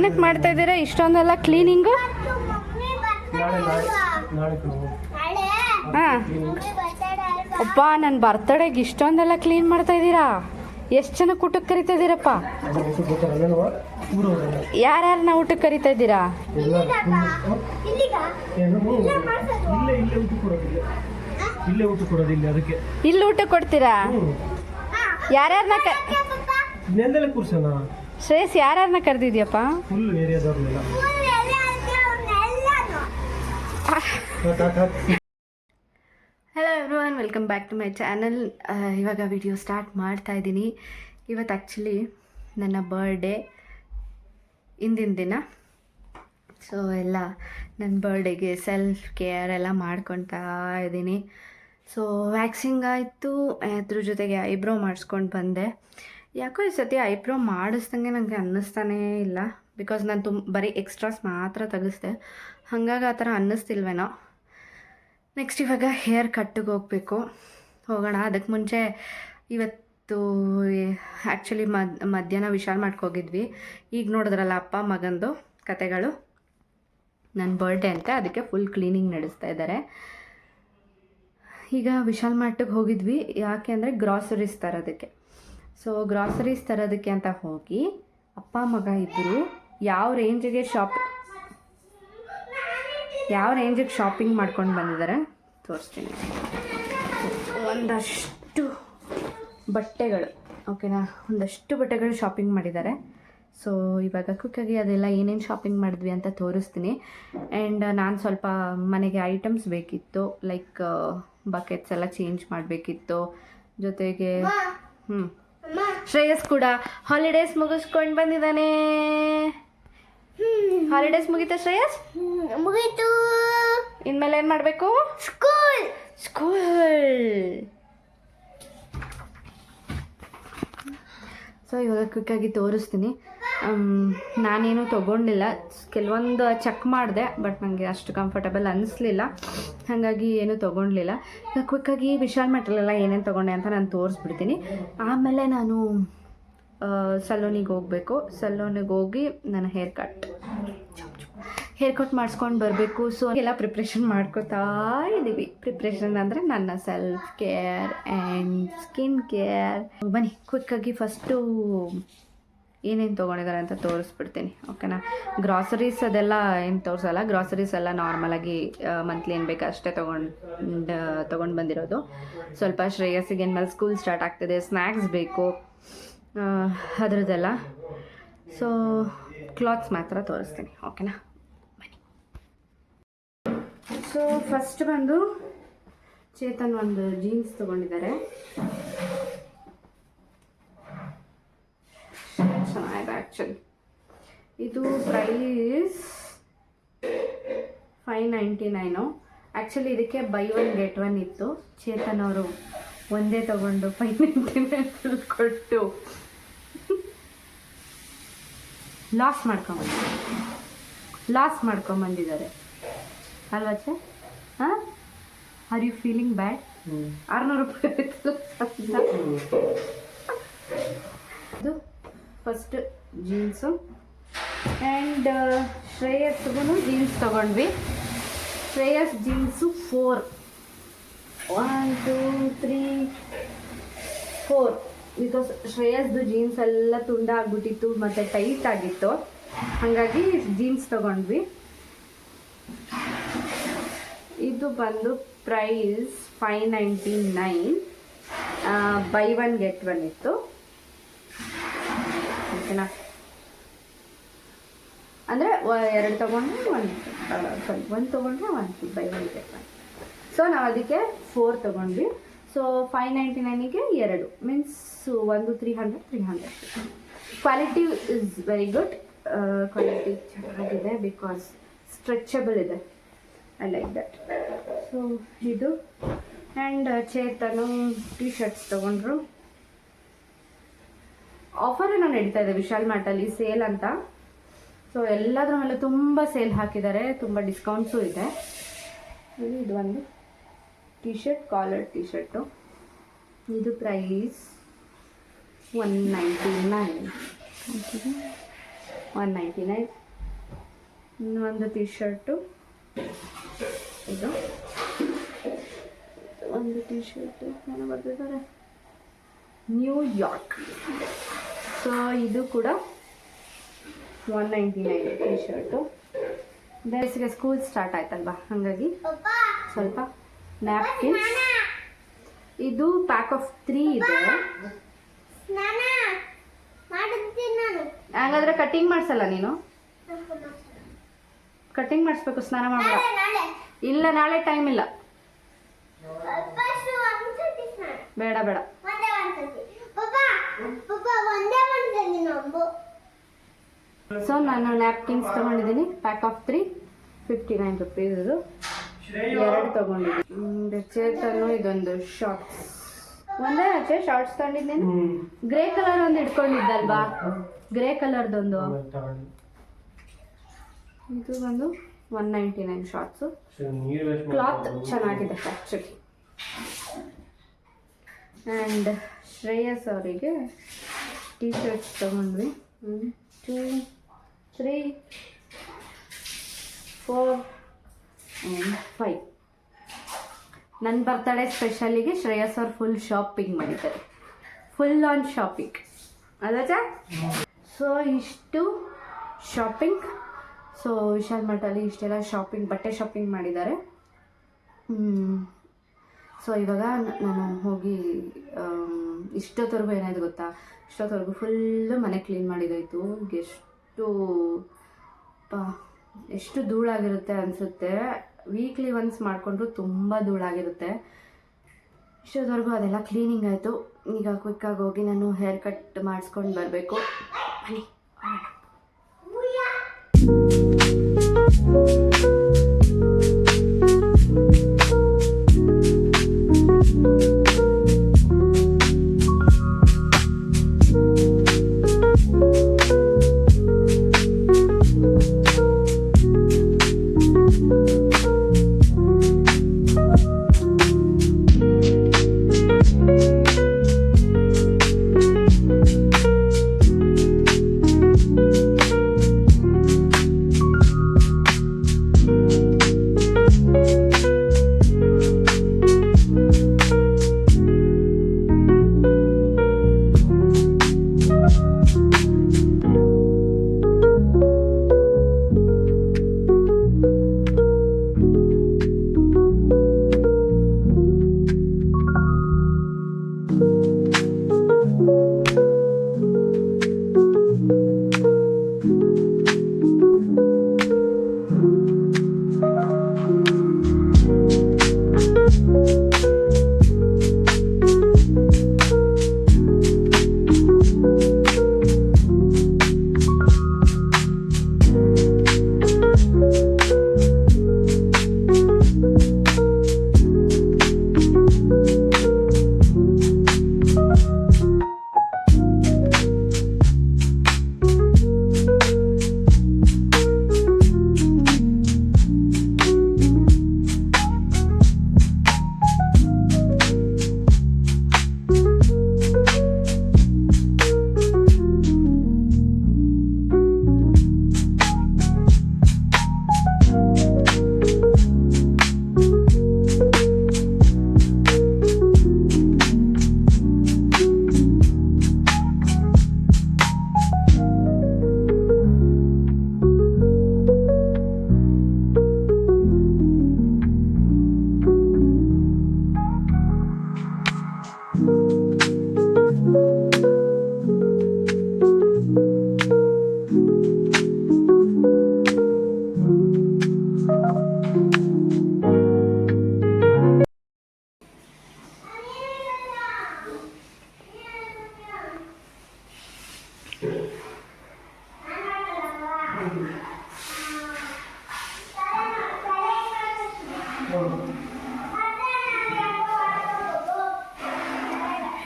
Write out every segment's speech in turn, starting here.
ಏನಕ್ಕೆ ಮಾಡ್ತಾ ಇದ್ದೀರಾ ಇಷ್ಟೊಂದೆಲ್ಲ ಕ್ಲೀನಿಂಗು? ಹಾಂ ಅಪ್ಪ, ನನ್ನ ಬರ್ತಡೇಗೆ ಇಷ್ಟೊಂದೆಲ್ಲ ಕ್ಲೀನ್ ಮಾಡ್ತಾ ಇದ್ದೀರಾ? ಎಷ್ಟು ಜನ ಊಟಕ್ಕೆ ಕರಿತಾ ಇದ್ದೀರಪ್ಪ? ಯಾರ್ಯಾರನ್ನ ಊಟಕ್ಕೆ ಕರಿತಾ ಇದ್ದೀರಾ? ಇಲ್ಲಿ ಊಟ ಕೊಡ್ತೀರಾ? ಯಾರ್ಯಾರನ್ನ ಶ್ರೇಯಸ್ ಯಾರ್ಯಾರನ್ನ ಕರೆದಿದ್ಯಪ್ಪ? Hello everyone, welcome back to my channel. ಇವಾಗ ವಿಡಿಯೋ ಸ್ಟಾರ್ಟ್ ಮಾಡ್ತಾ ಇದ್ದೀನಿ. ಇವತ್ತು ಆ್ಯಕ್ಚುಲಿ ನನ್ನ ಬರ್ಡೇ, ಇಂದಿನ ದಿನ. ಸೊ ಎಲ್ಲ ನನ್ನ ಬರ್ಡೇಗೆ ಸೆಲ್ಫ್ ಕೇರ್ ಎಲ್ಲ ಮಾಡ್ಕೊತಾ ಇದ್ದೀನಿ. ಸೊ ವ್ಯಾಕ್ಸಿಂಗ್ ಆಯಿತು, ಅದ್ರ ಜೊತೆಗೆ ಐಬ್ರೋ ಮಾಡಿಸ್ಕೊಂಡು ಬಂದೆ. ಯಾಕೋ ಈ ಸತಿ ಐಬ್ರೋ ಮಾಡಿಸ್ದಂಗೆ ನನಗೆ ಅನ್ನಿಸ್ತಾನೇ ಇಲ್ಲ. ಬಿಕಾಸ್ ನಾನು ಬರೀ ಎಕ್ಸ್ಟ್ರಾಸ್ ಮಾತ್ರ ತೆಗೆಸ್ದೆ, ಹಾಗಾಗಿ ಆ ಥರ ಅನ್ನಿಸ್ತಿಲ್ವೇನೋ. ನೆಕ್ಸ್ಟ್ ಇವಾಗ ಹೇರ್ ಕಟ್ಟಿಗೆ ಹೋಗೋಣ. ಅದಕ್ಕೆ ಮುಂಚೆ ಇವತ್ತು ಆ್ಯಕ್ಚುಲಿ ಮಧ್ಯಾಹ್ನ ವಿಶಾಲ್ ಹೋಗಿದ್ವಿ. ಈಗ ನೋಡಿದ್ರಲ್ಲ ಅಪ್ಪ ಮಗಂದು ಕತೆಗಳು. ನನ್ನ ಬರ್ಡೇ ಅಂತ ಅದಕ್ಕೆ ಫುಲ್ ಕ್ಲೀನಿಂಗ್ ನಡೆಸ್ತಾ ಇದ್ದಾರೆ. ಈಗ ವಿಶಾಲ್ ಮಾರ್ಟಿಗೆ ಹೋಗಿದ್ವಿ. ಯಾಕೆ ಅಂದರೆ ಗ್ರಾಸರೀಸ್ ತರೋದಕ್ಕೆ. ಸೊ ಗ್ರಾಸರೀಸ್ ತರೋದಕ್ಕೆ ಅಂತ ಹೋಗಿ ಅಪ್ಪ ಮಗ ಇಬ್ಬರು ಯಾವ ರೇಂಜಿಗೆ ಶಾಪಿಂಗ್ ಮಾಡ್ಕೊಂಡು ಬಂದಿದ್ದಾರೆ ತೋರಿಸ್ತೀನಿ. ಒಂದಷ್ಟು ಬಟ್ಟೆಗಳು, ಓಕೆನಾ, ಒಂದಷ್ಟು ಬಟ್ಟೆಗಳು ಶಾಪಿಂಗ್ ಮಾಡಿದ್ದಾರೆ. ಸೊ ಇವಾಗ ಕ್ವಿಕ್ಕಾಗಿ ಅದೆಲ್ಲ ಏನೇನು ಶಾಪಿಂಗ್ ಮಾಡಿದ್ವಿ ಅಂತ ತೋರಿಸ್ತೀನಿ. ಆ್ಯಂಡ್ ನಾನು ಸ್ವಲ್ಪ ಮನೆಗೆ ಐಟಮ್ಸ್ ಬೇಕಿತ್ತು, ಲೈಕ್ ಬಕೆಟ್ಸ್ ಎಲ್ಲ ಚೇಂಜ್ ಮಾಡಬೇಕಿತ್ತು. ಜೊತೆಗೆ ಶ್ರೇಯಸ್ ಕೂಡ ಹಾಲಿಡೇಸ್ ಮುಗಿಸ್ಕೊಂಡು ಬಂದಿದ್ದಾನೆ. ಹಾಲಿಡೇಸ್ ಮುಗೀತಾ ಶ್ರೇಯಸ್? ಮುಗೀತು. ಇನ್ಮೇಲೆ ಏನು ಮಾಡಬೇಕು? ಸ್ಕೂಲ್. ಸೊ ಇವಾಗ ಕ್ವಿಕ್ಕಾಗಿ ತೋರಿಸ್ತೀನಿ. ನಾನೇನು ತೊಗೊಂಡಿಲ್ಲ, ಕೆಲವೊಂದು ಚೆಕ್ ಮಾಡಿದೆ, ಬಟ್ ನನಗೆ ಅಷ್ಟು ಕಂಫರ್ಟಬಲ್ ಅನ್ನಿಸ್ಲಿಲ್ಲ, ಹಾಗಾಗಿ ಏನೂ ತೊಗೊಂಡಿಲ್ಲ. ಕ್ವಿಕ್ಕಾಗಿ ವಿಶಾಲ್ ಮಾರ್ಟಲ್ಲೆಲ್ಲ ಏನೇನು ತೊಗೊಂಡೆ ಅಂತ ನಾನು ತೋರಿಸ್ಬಿಡ್ತೀನಿ. ಆಮೇಲೆ ನಾನು ಸಲೂನಿಗೆ ಹೋಗಬೇಕು. ಸಲೂನಿಗೆ ಹೋಗಿ ನನ್ನ ಹೇರ್ ಕಟ್ ಮಾಡಿಸ್ಕೊಂಡು ಬರಬೇಕು. ಸೊ ಎಲ್ಲ ಪ್ರಿಪ್ರೇಷನ್ ಮಾಡ್ಕೋತಾ ಇದ್ದೀವಿ. ಪ್ರಿಪ್ರೇಷನ್ ಅಂದರೆ ನನ್ನ self care and skin care. ಬನ್ನಿ ಕ್ವಿಕ್ಕಾಗಿ ಫಸ್ಟು ಏನೇನು ತೊಗೊಂಡಿದ್ದಾರೆ ಅಂತ ತೋರಿಸ್ಬಿಡ್ತೀನಿ, ಓಕೆನಾ. ಗ್ರಾಸರೀಸ್ ಅದೆಲ್ಲ ಏನು ತೋರಿಸಲ್ಲ. ಗ್ರಾಸರೀಸ್ ಎಲ್ಲ ನಾರ್ಮಲಾಗಿ ಮಂತ್ಲಿ ಏನು ಬೇಕು ಅಷ್ಟೇ ತೊಗೊಂಡು ಬಂದಿರೋದು. ಸ್ವಲ್ಪ ಶ್ರೇಯಸ್ಸಿಗೆ ಇನ್ಮೇಲೆ ಸ್ಕೂಲ್ ಸ್ಟಾರ್ಟ್ ಆಗ್ತಿದೆ, ಸ್ನ್ಯಾಕ್ಸ್ ಬೇಕು, ಅದರದ್ದೆಲ್ಲ. ಸೊ ಕ್ಲಾತ್ಸ್ ಮಾತ್ರ ತೋರಿಸ್ತೀನಿ, ಓಕೆನಾ. ಬನ್ನಿ. ಸೊ ಫಸ್ಟ್ ಬಂದು ಚೇತನ್ ಒಂದು ಜೀನ್ಸ್ ತೊಗೊಂಡಿದ್ದಾರೆ. ಚೆನ್ನಾಗಿದೆ ಆ್ಯಕ್ಚುಲಿ. ಇದು ಪ್ರೈಸ್ 599. ಆ್ಯಕ್ಚುಲಿ ಇದಕ್ಕೆ ಬೈ 1 get 1 ಇತ್ತು. ಚೇತನ್ ಅವರು ಒಂದೇ ತೊಗೊಂಡು 599 ಕೊಟ್ಟು ಲಾಸ್ ಮಾಡ್ಕೊಂಬಂದಿದ್ದಾರೆ ಅಲ್ವಾ ಚೆ? ಹಾಂ, ಆರ್ ಯು ಫೀಲಿಂಗ್ ಬ್ಯಾಡ್? 600 ರೂಪಾಯಿ ಇದು ಫಸ್ಟ್ ಜೀನ್ಸು. ಆ್ಯಂಡ್ ಶ್ರೇಯಸ್ಗೂ ಜೀನ್ಸ್ ತೊಗೊಂಡ್ವಿ. ಶ್ರೇಯಸ್ ಜೀನ್ಸು 4 1 2 3 4 ಬಿಕಾಸ್ ಶ್ರೇಯಸ್ದು ಜೀನ್ಸ್ ಎಲ್ಲ ತುಂಡ ಆಗ್ಬಿಟ್ಟಿತ್ತು ಮತ್ತು ಟೈಟ್ ಆಗಿತ್ತು, ಹಾಗಾಗಿ ಜೀನ್ಸ್ ತೊಗೊಂಡ್ವಿ. ಇದು ಬಂದು ಪ್ರೈಸ್ 599. ಬೈ 1 get 1 ಇತ್ತು, ಓಕೆನಾ. ಅಂದರೆ 2 ತೊಗೊಂಡ್ರೆ 1 ತೊಗೊಂಡ್ರೆ 1 ಬೈ 1 get 1. ಸೊ ನಾವು ಅದಕ್ಕೆ 4 ತೊಗೊಂಡ್ವಿ. ಸೊ 599ಗೆ 2 means 1 300. Quality is very good. Quality ಚೆನ್ನಾಗಿದೆ ಬಿಕಾಸ್ ಸ್ಟ್ರೆಚಬಲ್ ಇದೆ. I like that. ಸೊ ಇದು. ಆ್ಯಂಡ್ ಚೇತನು ಟಿ ಶರ್ಟ್ಸ್ ತೊಗೊಂಡ್ರು. ಆಫರ್ ಏನೋ ನಡೀತಾ ಇದೆ ವಿಶಾಲ್ ಮಾರ್ಟಲ್ಲಿ, ಸೇಲ್ ಅಂತ. ಸೊ ಎಲ್ಲದರ ಮೇಲೆ ತುಂಬ ಸೇಲ್ ಹಾಕಿದ್ದಾರೆ, ತುಂಬ ಡಿಸ್ಕೌಂಟ್ಸು ಇದೆ. ಇದು ಒಂದು T shirt, collar T shirt. ಇದು ಪ್ರೈಸ್ 199. 199. ಇನ್ನೊಂದು ಟಿ ಶರ್ಟು, ಇದು ಒಂದು ಟಿ ಶರ್ಟು ಏನೋ ಬರ್ತಿದ್ದಾರೆ, ನ್ಯೂಯಾರ್ಕ್. ಸೊ ಇದು ಕೂಡ 199 ಟಿ ಶರ್ಟು. ಬೇಸಿಗೆ ಸ್ಕೂಲ್ ಸ್ಟಾರ್ಟ್ ಆಯ್ತಲ್ವಾ, ಹಾಗಾಗಿ ಸ್ವಲ್ಪ ನ್ಯಾಪ್ಕಿನ್ಸ್. ಇದು ಪ್ಯಾಕ್ ಆಫ್ 3 ಇದೆ. ಹಾಗಾದ್ರೆ ಕಟ್ಟಿಂಗ್ ಮಾಡಿಸಲ್ಲ ನೀನು? ಕಟ್ಟಿಂಗ್ ಮಾಡಿಸ್ಬೇಕು, ಸ್ನಾನ ಮಾಡಬೇಡ. ಇಲ್ಲ, ನಾಳೆ ಟೈಮ್ ಇಲ್ಲ. ಬೇಡ ಬೇಡ. ಸೊ ನಾನು ನ್ಯಾಪ್ಕಿನ್ಸ್ ತೊಗೊಂಡಿದ್ದೀನಿ, ಪ್ಯಾಕ್ ಆಫ್ 3, 59 ರುಪೀಸ್. ಇದು 2 ತೊಗೊಂಡಿದ್ದೀನಿ. ಚೇತನು ಇದೊಂದು ಶಾರ್ಟ್ಸ್, ಒಂದೇ ಆಚೆ ಶಾರ್ಟ್ಸ್ ತಗೊಂಡಿದ್ದೀನಿ. ಗ್ರೇ ಕಲರ್ ಒಂದು ಇಟ್ಕೊಂಡಿದ್ದಲ್ವಾ, ಗ್ರೇ ಕಲರ್ದೊಂದು. ಇದು ಒಂದು 199 ಶಾರ್ಟ್ಸು. ಕ್ಲಾತ್ ಚೆನ್ನಾಗಿದೆ ಆ್ಯಕ್ಚುಲಿ. ಆ್ಯಂಡ್ ಶ್ರೇಯಸ್ ಅವರಿಗೆ ಟೀ ಶರ್ಟ್ಸ್ ತೊಗೊಂಡ್ವಿ. 1 2 3 4 and 5. ನನ್ನ ಬರ್ತಡೇ ಸ್ಪೆಷಲಿಗೆ ಶ್ರೇಯಸ್ ಅವ್ರು ಫುಲ್ ಶಾಪಿಂಗ್ ಮಾಡಿದ್ದಾರೆ, ಫುಲ್ ಆನ್ ಶಾಪಿಂಗ್ ಅಲ್ವಾ? ಸೊ ಇಷ್ಟು ಶಾಪಿಂಗ್. ಸೊ ವಿಶಾಲ್ ಮಾರ್ಟಲ್ಲಿ ಇಷ್ಟೆಲ್ಲ ಶಾಪಿಂಗ್, ಬಟ್ಟೆ ಶಾಪಿಂಗ್ ಮಾಡಿದ್ದಾರೆ. ಸೊ ಇವಾಗ ನಾನು ಹೋಗಿ ಇಷ್ಟೊತ್ತವರೆಗೂ ಏನಾಯ್ತು ಗೊತ್ತಾ, ಇಷ್ಟೊತ್ತವರೆಗೂ ಫುಲ್ಲು ಮನೆ ಕ್ಲೀನ್ ಮಾಡಿದಾಯಿತು. ಎಷ್ಟು ಧೂಳಾಗಿರುತ್ತೆ ಅನಿಸುತ್ತೆ. ವೀಕ್ಲಿ ಒನ್ಸ್ ಮಾಡಿಕೊಂಡ್ರು ತುಂಬ ಧೂಳಾಗಿರುತ್ತೆ. ಇಷ್ಟೊತ್ತವರೆಗೂ ಅದೆಲ್ಲ ಕ್ಲೀನಿಂಗ್ ಆಯಿತು. ಈಗ ಕ್ವಿಕ್ಕಾಗಿ ಹೋಗಿ ನಾನು ಹೇರ್ ಕಟ್ ಮಾಡಿಸ್ಕೊಂಡು ಬರಬೇಕು. ಬನ್ನಿ.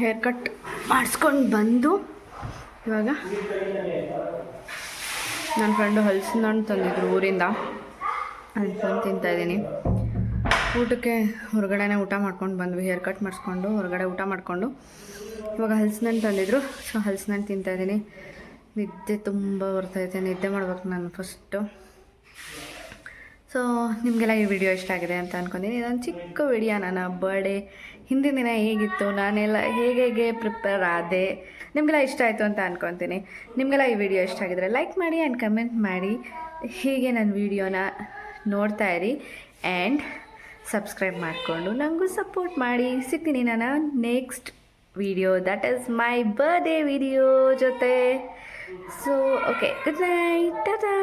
ಹೇರ್ ಕಟ್ ಮಾಡಿಸ್ಕೊಂಡು ಬಂದು ಇವಾಗ ನನ್ನ ಫ್ರೆಂಡು ಹಲಸಿನ ಹಣ್ಣು ತಂದಿದ್ರು ಊರಿಂದ, ಹಲಸಿನ ತಿಂತಾಯಿದ್ದೀನಿ. ಊಟಕ್ಕೆ ಹೊರಗಡೆನೇ ಊಟ ಮಾಡ್ಕೊಂಡು ಬಂದ್ವಿ. ಹೇರ್ ಕಟ್ ಮಾಡಿಸ್ಕೊಂಡು ಹೊರಗಡೆ ಊಟ ಮಾಡಿಕೊಂಡು ಇವಾಗ ಹಲಸಿನ ಹಣ್ಣು ತಂದಿದ್ರು. ಸೊ ಹಲಸಿನ ಹಣ್ಣು ತಿಂತಾಯಿದ್ದೀನಿ. ನಿದ್ದೆ ತುಂಬ ಬರ್ತೈತೆ, ನಿದ್ದೆ ಮಾಡ್ಬೇಕು ನಾನು ಫಸ್ಟು. ಸೊ ನಿಮಗೆಲ್ಲ ಈ ವಿಡಿಯೋ ಇಷ್ಟ ಆಗಿದೆ ಅಂತ ಅಂದ್ಕೊತೀನಿ. ಇದೊಂದು ಚಿಕ್ಕ ವಿಡಿಯೋ, ನನ್ನ ಬರ್ಡೇ ಹಿಂದಿನ ದಿನ ಹೇಗಿತ್ತು, ನಾನೆಲ್ಲ ಹೇಗೆ ಪ್ರಿಪೇರ್ ಆದೆ, ನಿಮಗೆಲ್ಲ ಇಷ್ಟ ಆಯಿತು ಅಂತ ಅಂದ್ಕೊತೀನಿ. ನಿಮಗೆಲ್ಲ ಈ ವಿಡಿಯೋ ಇಷ್ಟ ಆಗಿದ್ರೆ ಲೈಕ್ ಮಾಡಿ ಆ್ಯಂಡ್ ಕಮೆಂಟ್ ಮಾಡಿ. ಹೀಗೆ ನನ್ನ ವಿಡಿಯೋನ ನೋಡ್ತಾ ಇರಿ ಆ್ಯಂಡ್ ಸಬ್ಸ್ಕ್ರೈಬ್ ಮಾಡಿಕೊಂಡು ನನಗೂ ಸಪೋರ್ಟ್ ಮಾಡಿ. ಸಿಗ್ತೀನಿ ನಾನು next video, that is my birthday video ಜೊತೆ. So okay, good night, Tata.